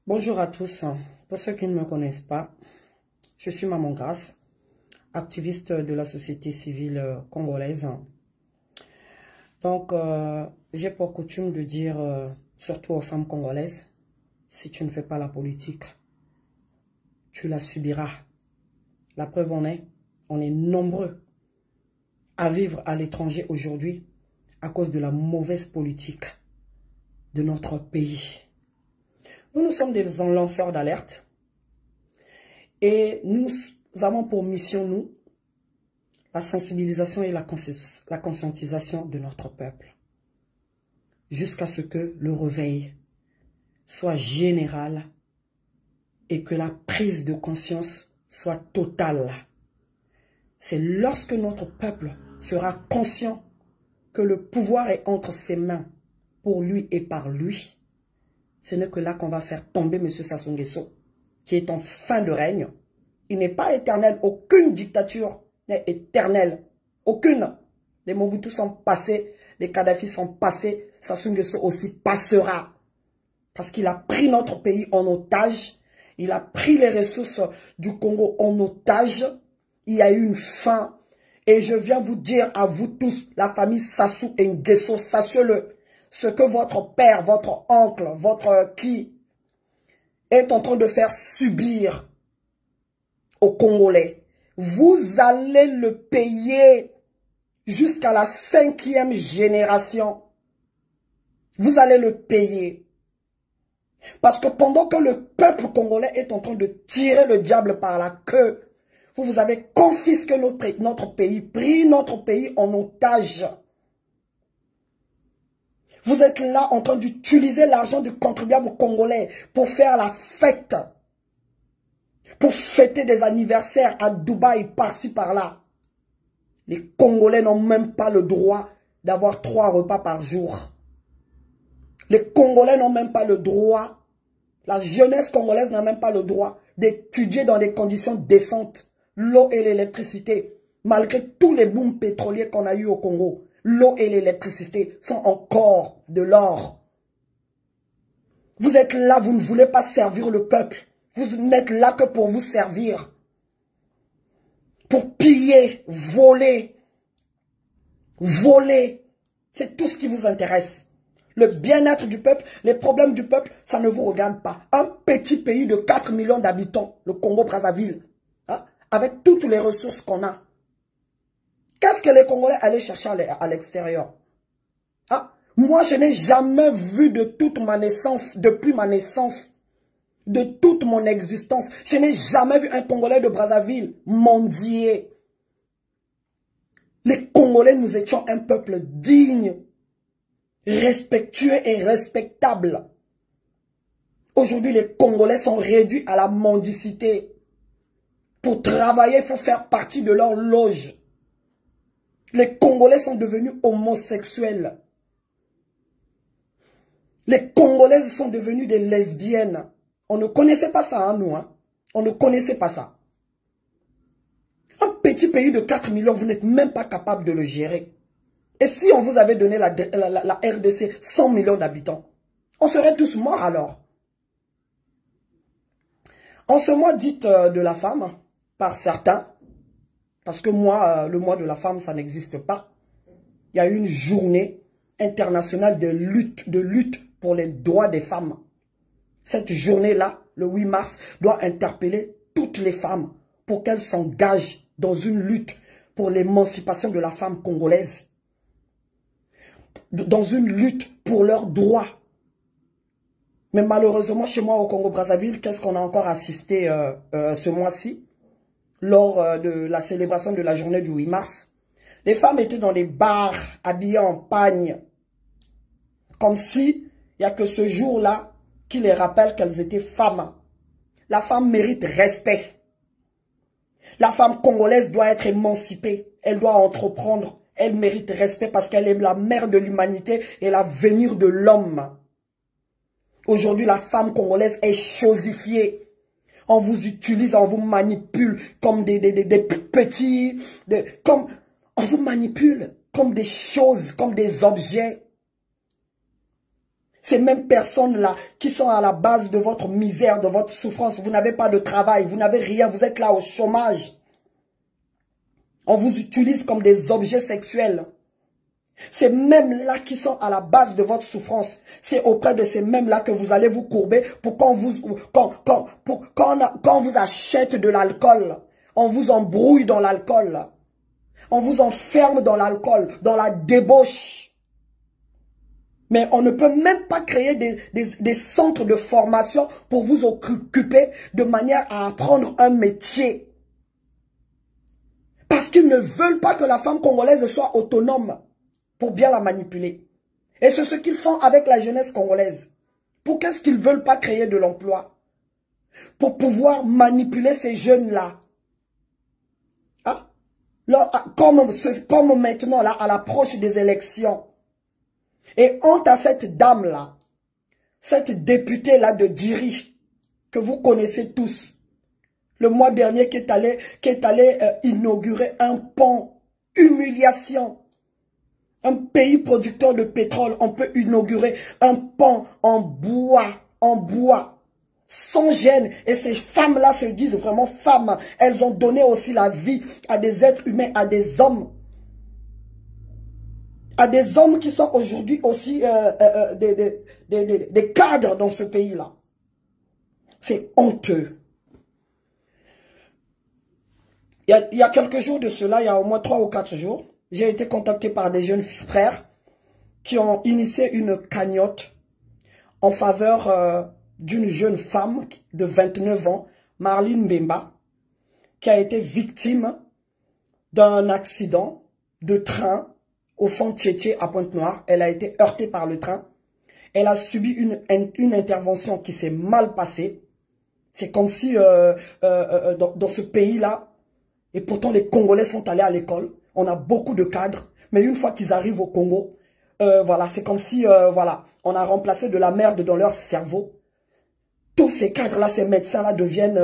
Bonjour à tous. Pour ceux qui ne me connaissent pas, je suis Maman Grace, activiste de la société civile congolaise. Donc, j'ai pour coutume de dire, surtout aux femmes congolaises, si tu ne fais pas la politique, tu la subiras. La preuve en est, on est nombreux à vivre à l'étranger aujourd'hui à cause de la mauvaise politique de notre pays. Nous sommes des lanceurs d'alerte et nous avons pour mission, nous, la sensibilisation et la conscientisation de notre peuple jusqu'à ce que le réveil soit général et que la prise de conscience soit totale. C'est lorsque notre peuple sera conscient que le pouvoir est entre ses mains pour lui et par lui. Ce n'est que là qu'on va faire tomber M. Sassou Nguesso, qui est en fin de règne. Il n'est pas éternel. Aucune dictature n'est éternelle. Aucune. Les Mobutu sont passés. Les Kadhafi sont passés. Sassou Nguesso aussi passera. Parce qu'il a pris notre pays en otage. Il a pris les ressources du Congo en otage. Il y a eu une fin. Et je viens vous dire à vous tous, la famille Sassou Nguesso, sachez-le. Ce que votre père, votre oncle, votre qui est en train de faire subir aux Congolais, vous allez le payer jusqu'à la 5e génération. Vous allez le payer. Parce que pendant que le peuple congolais est en train de tirer le diable par la queue, vous avez confisqué notre pays, pris notre pays en otage. Vous êtes là en train d'utiliser l'argent du contribuable congolais pour faire la fête. Pour fêter des anniversaires à Dubaï, par-ci, par-là. Les Congolais n'ont même pas le droit d'avoir 3 repas par jour. Les Congolais n'ont même pas le droit, la jeunesse congolaise n'a même pas le droit d'étudier dans des conditions décentes l'eau et l'électricité. Malgré tous les booms pétroliers qu'on a eu au Congo. L'eau et l'électricité sont encore de l'or. Vous êtes là, vous ne voulez pas servir le peuple. Vous n'êtes là que pour vous servir. Pour piller, voler. Voler. C'est tout ce qui vous intéresse. Le bien-être du peuple, les problèmes du peuple, ça ne vous regarde pas. Un petit pays de 4 millions d'habitants, le Congo-Brazzaville, hein, avec toutes les ressources qu'on a. Qu'est-ce que les Congolais allaient chercher à l'extérieur? Ah, moi, je n'ai jamais vu de toute ma naissance, depuis ma naissance, de toute mon existence, je n'ai jamais vu un Congolais de Brazzaville mendier. Les Congolais, nous étions un peuple digne, respectueux et respectable. Aujourd'hui, les Congolais sont réduits à la mendicité. Pour travailler, il faut faire partie de leur loge. Les Congolais sont devenus homosexuels. Les Congolaises sont devenues des lesbiennes. On ne connaissait pas ça, hein, nous. Hein? On ne connaissait pas ça. Un petit pays de 4 millions, vous n'êtes même pas capable de le gérer. Et si on vous avait donné la RDC 100 millions d'habitants, on serait tous morts alors. En ce mois dit de la femme, par certains, parce que moi, le mois de la femme, ça n'existe pas. Il y a une journée internationale de lutte pour les droits des femmes. Cette journée-là, le 8 mars, doit interpeller toutes les femmes pour qu'elles s'engagent dans une lutte pour l'émancipation de la femme congolaise. Dans une lutte pour leurs droits. Mais malheureusement, chez moi au Congo-Brazzaville, qu'est-ce qu'on a encore assisté ce mois-ci? Lors de la célébration de la journée du 8 mars, les femmes étaient dans des bars, habillées en pagne. Comme si il n'y a que ce jour-là qui les rappelle qu'elles étaient femmes. La femme mérite respect. La femme congolaise doit être émancipée. Elle doit entreprendre. Elle mérite respect parce qu'elle est la mère de l'humanité et l'avenir de l'homme. Aujourd'hui, la femme congolaise est chosifiée. On vous utilise, on vous manipule comme des petits... on vous manipule comme des choses, comme des objets. Ces mêmes personnes-là qui sont à la base de votre misère, de votre souffrance. Vous n'avez pas de travail, vous n'avez rien, vous êtes là au chômage. On vous utilise comme des objets sexuels. Ces mêmes-là qui sont à la base de votre souffrance, c'est auprès de ces mêmes-là que vous allez vous courber pour quand on vous achète de l'alcool. On vous embrouille dans l'alcool. On vous enferme dans l'alcool, dans la débauche. Mais on ne peut même pas créer des centres de formation pour vous occuper de manière à apprendre un métier. Parce qu'ils ne veulent pas que la femme congolaise soit autonome pour bien la manipuler. Et c'est ce qu'ils font avec la jeunesse congolaise. Pour qu'est-ce qu'ils ne veulent pas créer de l'emploi? Pour pouvoir manipuler ces jeunes-là. Hein? Comme maintenant, là, à l'approche des élections. Et honte à cette dame-là, cette députée-là de Djiri, que vous connaissez tous, le mois dernier qui est allé inaugurer un pont, humiliation. Un pays producteur de pétrole, on peut inaugurer un pont en bois, sans gêne. Et ces femmes-là se disent vraiment femmes. Elles ont donné aussi la vie à des êtres humains, à des hommes. À des hommes qui sont aujourd'hui aussi des cadres dans ce pays-là. C'est honteux. Il y a quelques jours de cela, il y a au moins 3 ou 4 jours, j'ai été contacté par des jeunes frères qui ont initié une cagnotte en faveur d'une jeune femme de 29 ans, Marlene Bemba, qui a été victime d'un accident de train au fond Tchétché à Pointe-Noire. Elle a été heurtée par le train. Elle a subi une intervention qui s'est mal passée. C'est comme si dans ce pays-là, et pourtant les Congolais sont allés à l'école. On a beaucoup de cadres. Mais une fois qu'ils arrivent au Congo, voilà, c'est comme si voilà, on a remplacé de la merde dans leur cerveau. Tous ces cadres-là, ces médecins-là deviennent...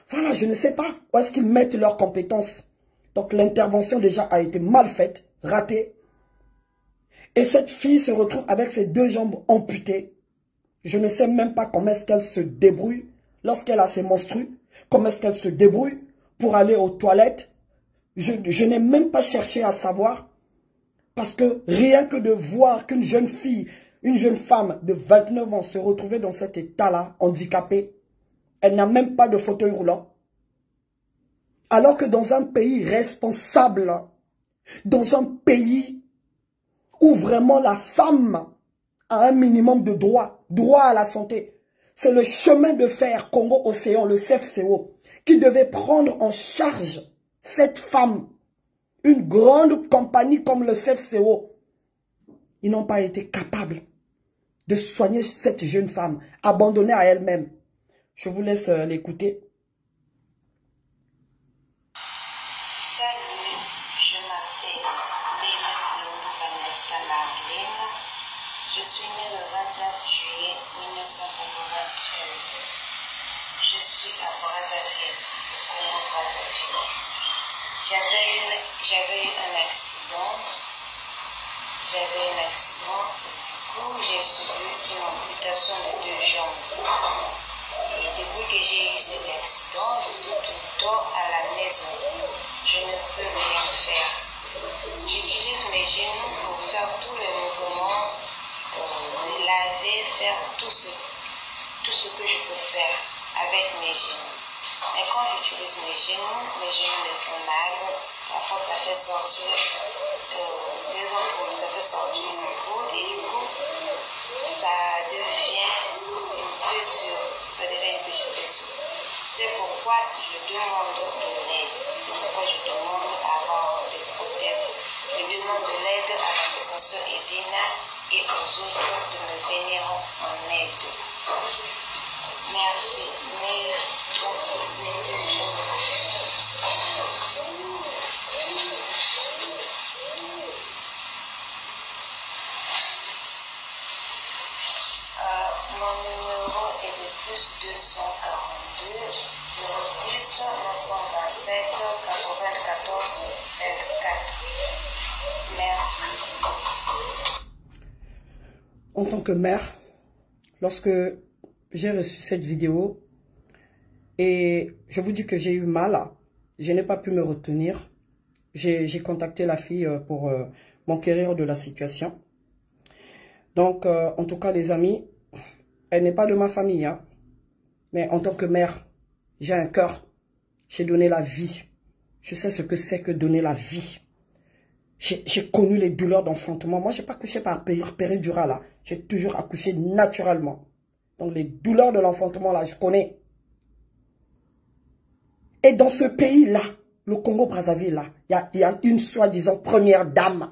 voilà, je ne sais pas où est-ce qu'ils mettent leurs compétences. Donc l'intervention déjà a été mal faite, ratée. Et cette fille se retrouve avec ses 2 jambes amputées. Je ne sais même pas comment est-ce qu'elle se débrouille lorsqu'elle a ses menstrues. Comment est-ce qu'elle se débrouille pour aller aux toilettes. Je n'ai même pas cherché à savoir. Parce que rien que de voir qu'une jeune fille, une jeune femme de 29 ans se retrouver dans cet état-là, handicapée, elle n'a même pas de fauteuil roulant. Alors que dans un pays responsable, dans un pays où vraiment la femme a un minimum de droit à la santé, c'est le chemin de fer Congo-Océan, le CFCO, qui devait prendre en charge cette femme. Une grande compagnie comme le CFCO, ils n'ont pas été capables de soigner cette jeune femme, abandonnée à elle-même. Je vous laisse l'écouter. Salut, je m'appelle Vanessa Marlene. Je suis née le 29 juillet 1993. Je suis à Brazzaville, au Congo-Brazzaville. J'avais eu un accident. Du coup, j'ai subi une amputation de 2 jambes. Et depuis que j'ai eu cet accident, je suis tout le temps à la maison. Je ne peux rien faire. J'utilise mes genoux pour faire tous les mouvements, me laver, faire tout ce que je peux faire avec mes genoux. Mais quand j'utilise mes genoux me font mal. Parfois ça fait sortir des ampoules, ça fait sortir une ampoule et du coup ça devient une blessure. C'est pourquoi je demande de l'aide. C'est pourquoi je demande à avoir des prothèses. Je demande de l'aide à l'association Evina et aux autres de me venir en aide. Merci. Mon numéro est de plus 242 06 927 94 24. Merci. En tant que mère, lorsque j'ai reçu cette vidéo, et je vous dis que j'ai eu mal, je n'ai pas pu me retenir. J'ai contacté la fille pour m'enquérir de la situation. Donc, en tout cas, les amis, elle n'est pas de ma famille, hein, mais en tant que mère, j'ai un cœur. J'ai donné la vie. Je sais ce que c'est que donner la vie. J'ai connu les douleurs d'enfantement. Moi, je n'ai pas accouché par péridurale, là. J'ai toujours accouché naturellement. Donc, les douleurs de l'enfantement, là, je connais. Et dans ce pays-là, le Congo-Brazzaville, là, il y a une soi-disant première dame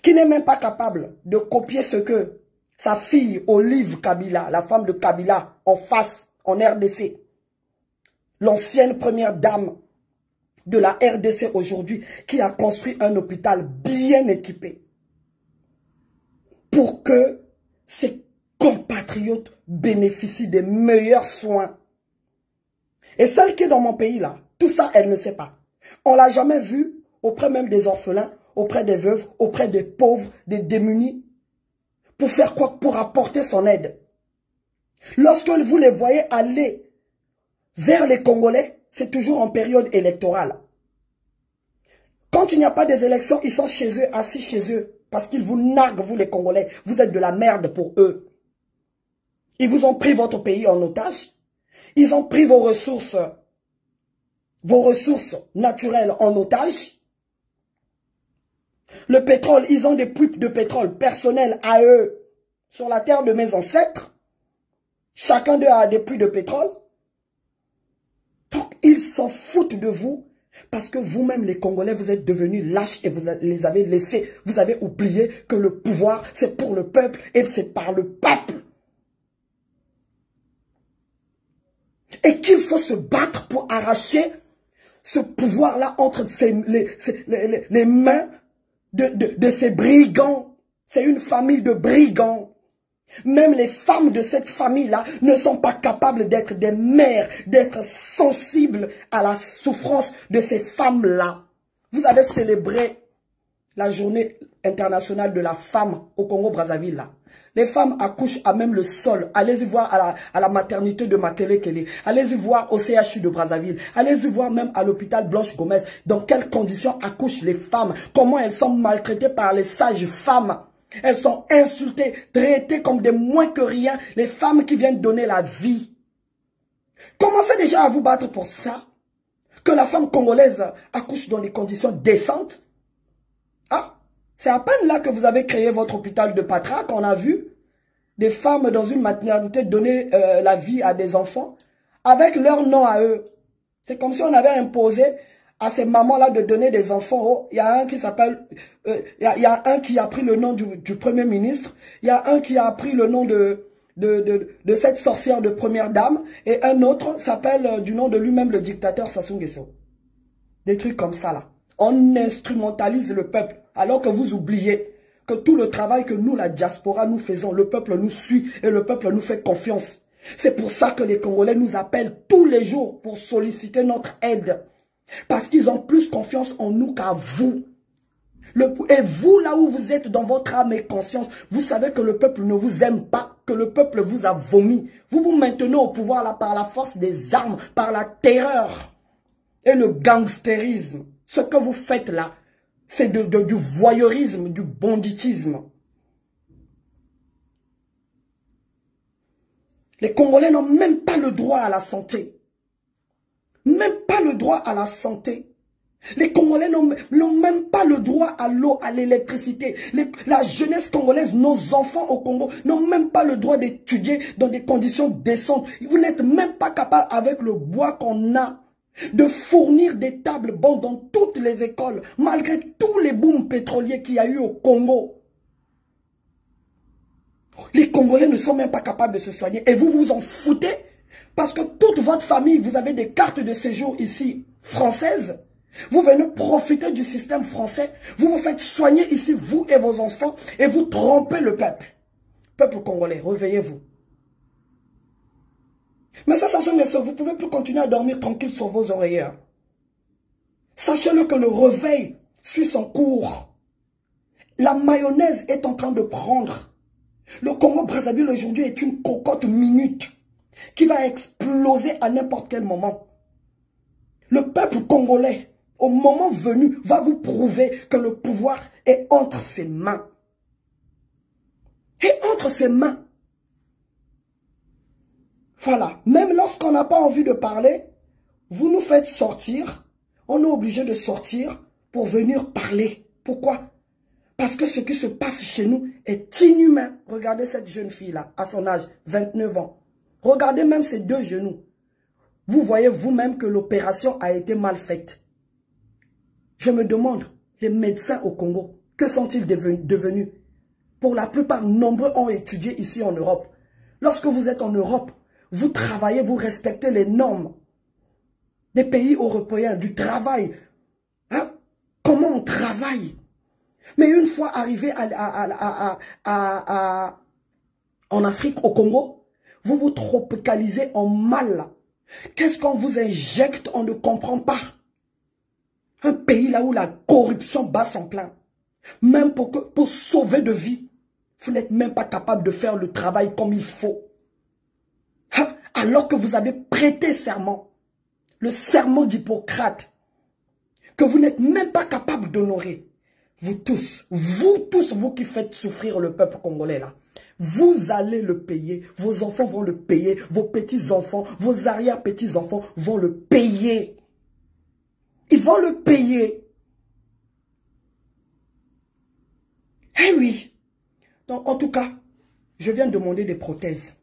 qui n'est même pas capable de copier ce que sa fille, Olive Kabila, la femme de Kabila, en face, en RDC, l'ancienne première dame de la RDC aujourd'hui, qui a construit un hôpital bien équipé pour que ses compatriotes bénéficient des meilleurs soins. Et celle qui est dans mon pays là, tout ça, elle ne sait pas. On ne l'a jamais vue auprès même des orphelins, auprès des veuves, auprès des pauvres, des démunis. Pour faire quoi? Pour apporter son aide. Lorsque vous les voyez aller vers les Congolais, c'est toujours en période électorale. Quand il n'y a pas des élections, ils sont chez eux, assis chez eux. Parce qu'ils vous narguent, vous les Congolais. Vous êtes de la merde pour eux. Ils vous ont pris votre pays en otage. Ils ont pris vos ressources naturelles en otage. Le pétrole, ils ont des puits de pétrole personnels à eux sur la terre de mes ancêtres. Chacun d'eux a des puits de pétrole. Donc, ils s'en foutent de vous parce que vous-même, les Congolais, vous êtes devenus lâches et vous les avez laissés. Vous avez oublié que le pouvoir, c'est pour le peuple et c'est par le peuple. Et qu'il faut se battre pour arracher ce pouvoir-là entre les mains de ces brigands. C'est une famille de brigands. Même les femmes de cette famille-là ne sont pas capables d'être des mères, d'être sensibles à la souffrance de ces femmes-là. Vous avez célébré la journée internationale de la femme au Congo-Brazzaville là. Les femmes accouchent à même le sol. Allez-y voir à la maternité de Makelekele. Allez-y voir au CHU de Brazzaville. Allez-y voir même à l'hôpital Blanche-Gomez. Dans quelles conditions accouchent les femmes? Comment elles sont maltraitées par les sages-femmes? Elles sont insultées, traitées comme des moins que rien. Les femmes qui viennent donner la vie. Commencez déjà à vous battre pour ça. Que la femme congolaise accouche dans des conditions décentes. Ah, c'est à peine là que vous avez créé votre hôpital de Patra qu'on a vu des femmes dans une maternité donner la vie à des enfants avec leur nom à eux. C'est comme si on avait imposé à ces mamans-là de donner des enfants. Oh, il y a un qui s'appelle... il y a un qui a pris le nom du Premier ministre. Il y a un qui a pris le nom de cette sorcière de première dame. Et un autre s'appelle du nom de lui-même le dictateur Sassou Nguesso. Des trucs comme ça là. On instrumentalise le peuple, alors que vous oubliez que tout le travail que nous, la diaspora, nous faisons, le peuple nous suit et le peuple nous fait confiance. C'est pour ça que les Congolais nous appellent tous les jours pour solliciter notre aide. Parce qu'ils ont plus confiance en nous qu'à vous. Et vous, là où vous êtes dans votre âme et conscience, vous savez que le peuple ne vous aime pas, que le peuple vous a vomi. Vous vous maintenez au pouvoir là par la force des armes, par la terreur et le gangstérisme. Ce que vous faites là, c'est du voyeurisme, du banditisme. Les Congolais n'ont même pas le droit à la santé. Même pas le droit à la santé. Les Congolais n'ont même pas le droit à l'eau, à l'électricité. La jeunesse congolaise, nos enfants au Congo, n'ont même pas le droit d'étudier dans des conditions décentes. Vous n'êtes même pas capable, avec le bois qu'on a, de fournir des tables bancs dans toutes les écoles, malgré tous les booms pétroliers qu'il y a eu au Congo. Les Congolais ne sont même pas capables de se soigner. Et vous vous en foutez parce que toute votre famille, vous avez des cartes de séjour ici françaises. Vous venez profiter du système français. Vous vous faites soigner ici, vous et vos enfants, et vous trompez le peuple. Peuple congolais, réveillez-vous. Mais ça, vous ne pouvez plus continuer à dormir tranquille sur vos oreillers. Sachez-le que le réveil suit son cours. La mayonnaise est en train de prendre. Le Congo-Brazzaville aujourd'hui est une cocotte minute qui va exploser à n'importe quel moment. Le peuple congolais, au moment venu, va vous prouver que le pouvoir est entre ses mains. Et entre ses mains. Voilà. Même lorsqu'on n'a pas envie de parler, vous nous faites sortir. On est obligé de sortir pour venir parler. Pourquoi? Parce que ce qui se passe chez nous est inhumain. Regardez cette jeune fille-là, à son âge, 29 ans. Regardez même ses deux genoux. Vous voyez vous-même que l'opération a été mal faite. Je me demande, les médecins au Congo, que sont-ils devenus? Pour la plupart, nombreux ont étudié ici en Europe. Lorsque vous êtes en Europe, vous travaillez, vous respectez les normes des pays européens, du travail. Hein? Comment on travaille? Mais une fois arrivé en Afrique, au Congo, vous vous tropicalisez en mal. Qu'est-ce qu'on vous injecte? On ne comprend pas. Un pays là où la corruption bat son plein. Même pour sauver de vie, vous n'êtes même pas capable de faire le travail comme il faut. Hein? Alors que vous avez prêté serment, le serment d'Hippocrate, que vous n'êtes même pas capable d'honorer. Vous tous, vous qui faites souffrir le peuple congolais là, vous allez le payer, vos enfants vont le payer, vos petits-enfants, vos arrière-petits-enfants vont le payer. Ils vont le payer. Eh oui. Donc, en tout cas, je viens demander des prothèses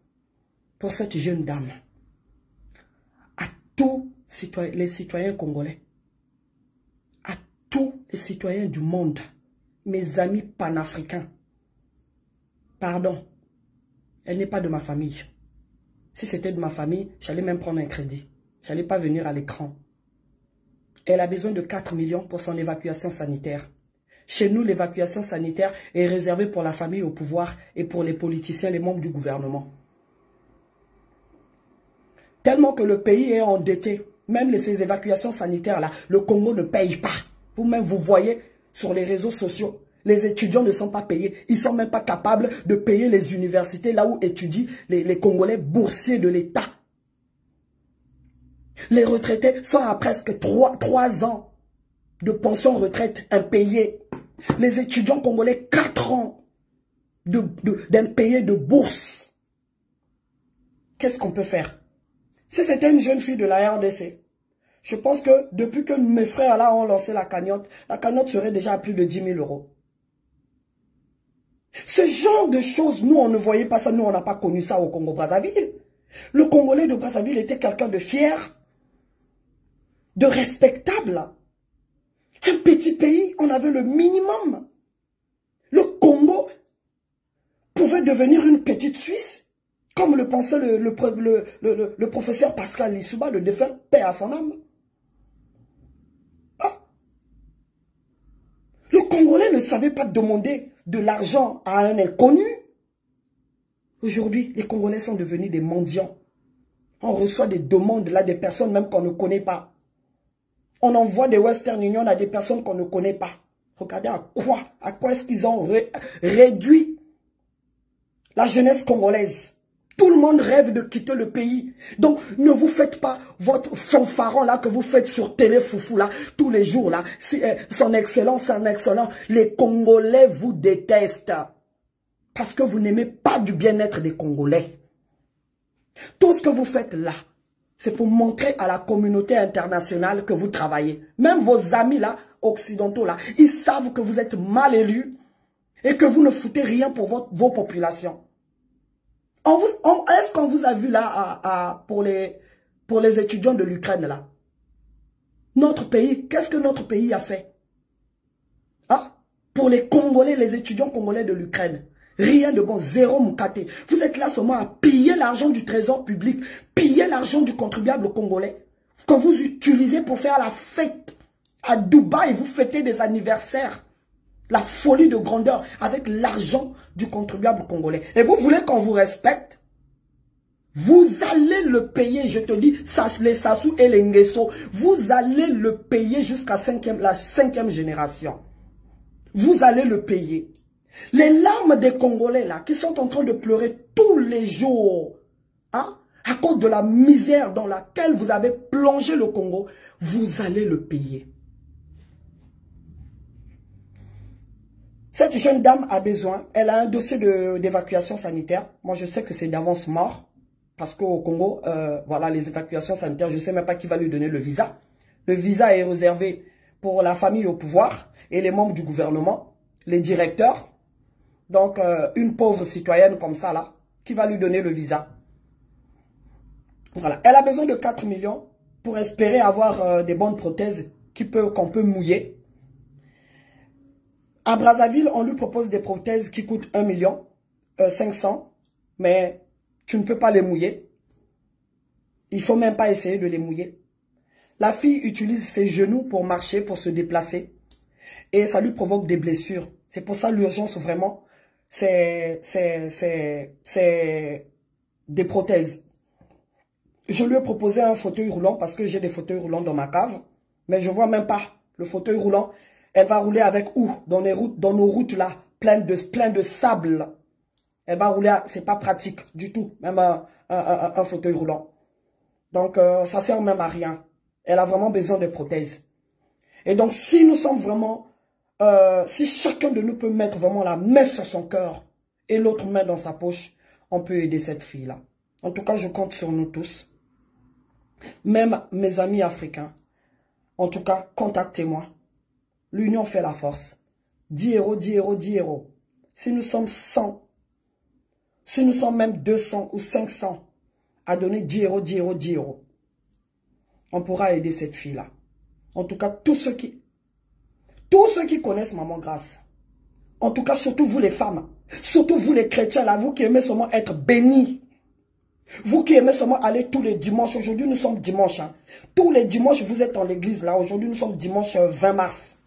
pour cette jeune dame. À tous les citoyens congolais. À tous les citoyens du monde. Mes amis panafricains. Pardon. Elle n'est pas de ma famille. Si c'était de ma famille, j'allais même prendre un crédit. J'allais pas venir à l'écran. Elle a besoin de 4 millions pour son évacuation sanitaire. Chez nous, l'évacuation sanitaire est réservée pour la famille au pouvoir et pour les politiciens, les membres du gouvernement. Tellement que le pays est endetté, même ces évacuations sanitaires-là, le Congo ne paye pas. Vous-même, vous voyez sur les réseaux sociaux, les étudiants ne sont pas payés. Ils ne sont même pas capables de payer les universités là où étudient les Congolais boursiers de l'État. Les retraités sont à presque 3 ans de pension retraite impayée. Les étudiants congolais, 4 ans d'impayés de bourse. Qu'est-ce qu'on peut faire? Si c'était une jeune fille de la RDC, je pense que depuis que mes frères là ont lancé la cagnotte serait déjà à plus de 10 000 €. Ce genre de choses, nous on ne voyait pas ça, nous on n'a pas connu ça au Congo-Brazzaville. Le Congolais de Brazzaville était quelqu'un de fier, de respectable. Un petit pays, on avait le minimum. Le Congo pouvait devenir une petite Suisse, comme le pensait le professeur Pascal Lissouba, le défunt, paix à son âme. Ah. Le Congolais ne savait pas demander de l'argent à un inconnu. Aujourd'hui, les Congolais sont devenus des mendiants. On reçoit des demandes là des personnes même qu'on ne connaît pas. On envoie des Western Union à des personnes qu'on ne connaît pas. Regardez à quoi est-ce qu'ils ont réduit la jeunesse congolaise. Tout le monde rêve de quitter le pays. Donc, ne vous faites pas votre fanfaron là que vous faites sur Télé Foufou là, tous les jours là. Son excellence, son excellence. Les Congolais vous détestent. Parce que vous n'aimez pas du bien-être des Congolais. Tout ce que vous faites là, c'est pour montrer à la communauté internationale que vous travaillez. Même vos amis là, occidentaux là, ils savent que vous êtes mal élus et que vous ne foutez rien pour vos populations. Est-ce qu'on vous a vu là pour les étudiants de l'Ukraine là? Notre pays, qu'est-ce que notre pays a fait? Ah, pour les Congolais, les étudiants congolais de l'Ukraine. Rien de bon, zéro moukaté. Vous êtes là seulement à piller l'argent du trésor public, piller l'argent du contribuable congolais, que vous utilisez pour faire la fête. À Dubaï, vous fêtez des anniversaires. La folie de grandeur avec l'argent du contribuable congolais. Et vous voulez qu'on vous respecte? Vous allez le payer, je te dis, les Sassou et les Nguesso, vous allez le payer jusqu'à la 5e génération. Vous allez le payer. Les larmes des Congolais là, qui sont en train de pleurer tous les jours, hein, à cause de la misère dans laquelle vous avez plongé le Congo, vous allez le payer. Cette jeune dame a besoin, elle a un dossier d'évacuation sanitaire. Moi, je sais que c'est d'avance mort. Parce qu'au Congo, voilà, les évacuations sanitaires, je ne sais même pas qui va lui donner le visa. Le visa est réservé pour la famille au pouvoir et les membres du gouvernement, les directeurs. Donc, une pauvre citoyenne comme ça, là, qui va lui donner le visa. Voilà. Elle a besoin de 4 millions pour espérer avoir des bonnes prothèses qu'on peut mouiller. À Brazzaville, on lui propose des prothèses qui coûtent 1 million 500, mais tu ne peux pas les mouiller. Il ne faut même pas essayer de les mouiller. La fille utilise ses genoux pour marcher, pour se déplacer. Et ça lui provoque des blessures. C'est pour ça l'urgence vraiment, c'est des prothèses. Je lui ai proposé un fauteuil roulant parce que j'ai des fauteuils roulants dans ma cave. Mais je ne vois même pas le fauteuil roulant. Elle va rouler avec où? Dans nos routes là, pleines de sable. Elle va rouler, c'est pas pratique du tout, même un fauteuil roulant. Donc, ça sert même à rien. Elle a vraiment besoin de prothèses. Et donc, si nous sommes vraiment, si chacun de nous peut mettre vraiment la main sur son cœur et l'autre main dans sa poche, on peut aider cette fille-là. En tout cas, je compte sur nous tous. Même mes amis africains. En tout cas, contactez-moi. L'union fait la force. 10 euros, 10 euros, 10 euros. Si nous sommes 100, si nous sommes même 200 ou 500 à donner 10 euros, 10 euros, 10 euros, on pourra aider cette fille-là. En tout cas, tous ceux qui connaissent Maman Grâce, en tout cas, surtout vous les femmes, surtout vous les chrétiens, là, vous qui aimez seulement être bénis, vous qui aimez seulement aller tous les dimanches, aujourd'hui nous sommes dimanche, hein. Tous les dimanches vous êtes en l'église là, aujourd'hui nous sommes dimanche 20 mars.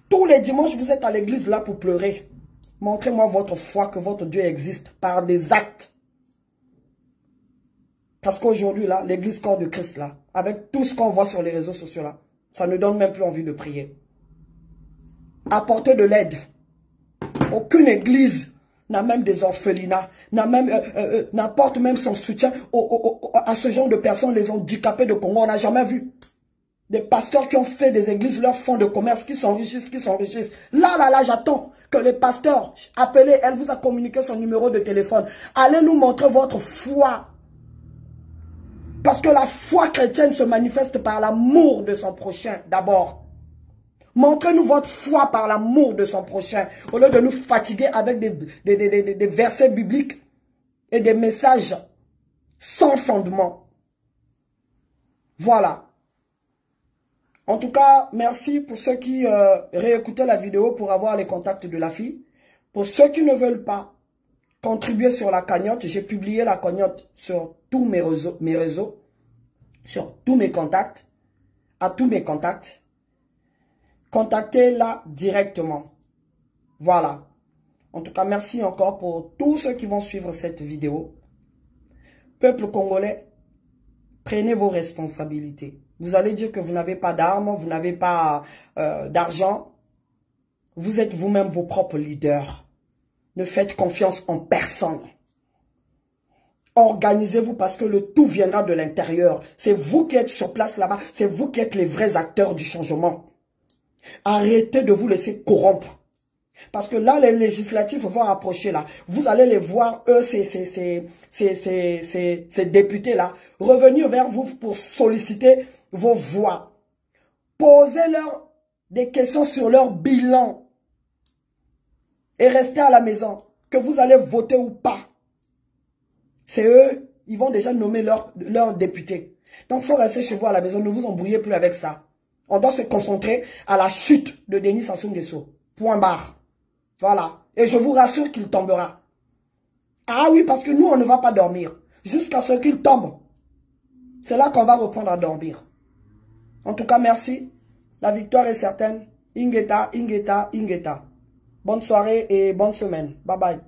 Tous les dimanches vous êtes à l'église là pour pleurer. Montrez-moi votre foi que votre Dieu existe par des actes. Parce qu'aujourd'hui là, l'église corps de Christ là, avec tout ce qu'on voit sur les réseaux sociaux là, ça ne donne même plus envie de prier. Apportez de l'aide. Aucune église n'a même des orphelinats, n'apporte même son soutien à ce genre de personnes, les handicapés de Congo. On n'a jamais vu. Des pasteurs qui ont fait des églises leur fonds de commerce, qui s'enrichissent, Là, j'attends que les pasteurs, appelez, elle vous a communiqué son numéro de téléphone. Allez nous montrer votre foi. Parce que la foi chrétienne se manifeste par l'amour de son prochain, d'abord. Montrez-nous votre foi par l'amour de son prochain, au lieu de nous fatiguer avec des versets bibliques et des messages sans fondement. Voilà. En tout cas, merci pour ceux qui réécoutaient la vidéo pour avoir les contacts de la fille. Pour ceux qui ne veulent pas contribuer sur la cagnotte, j'ai publié la cagnotte sur tous mes réseaux, sur tous mes contacts, à tous mes contacts. Contactez-la directement. Voilà. En tout cas, merci encore pour tous ceux qui vont suivre cette vidéo. Peuple congolais, prenez vos responsabilités. Vous allez dire que vous n'avez pas d'armes, vous n'avez pas d'argent. Vous êtes vous-même vos propres leaders. Ne faites confiance en personne. Organisez-vous parce que le tout viendra de l'intérieur. C'est vous qui êtes sur place là-bas. C'est vous qui êtes les vrais acteurs du changement. Arrêtez de vous laisser corrompre. Parce que là, les législatifs vont approcher là. Vous allez les voir, eux, ces députés là, revenir vers vous pour solliciter vos voix. Posez-leur des questions sur leur bilan. Et restez à la maison. Que vous allez voter ou pas. C'est eux, ils vont déjà nommer leurs députés. Donc, il faut rester chez vous à la maison. Ne vous embrouillez plus avec ça. On doit se concentrer à la chute de Denis Sassou Nguesso. Point barre. Voilà. Et je vous rassure qu'il tombera. Ah oui, parce que nous, on ne va pas dormir. Jusqu'à ce qu'il tombe. C'est là qu'on va reprendre à dormir. En tout cas, merci. La victoire est certaine. Ingeta, Ingeta, Ingeta. Bonne soirée et bonne semaine. Bye bye.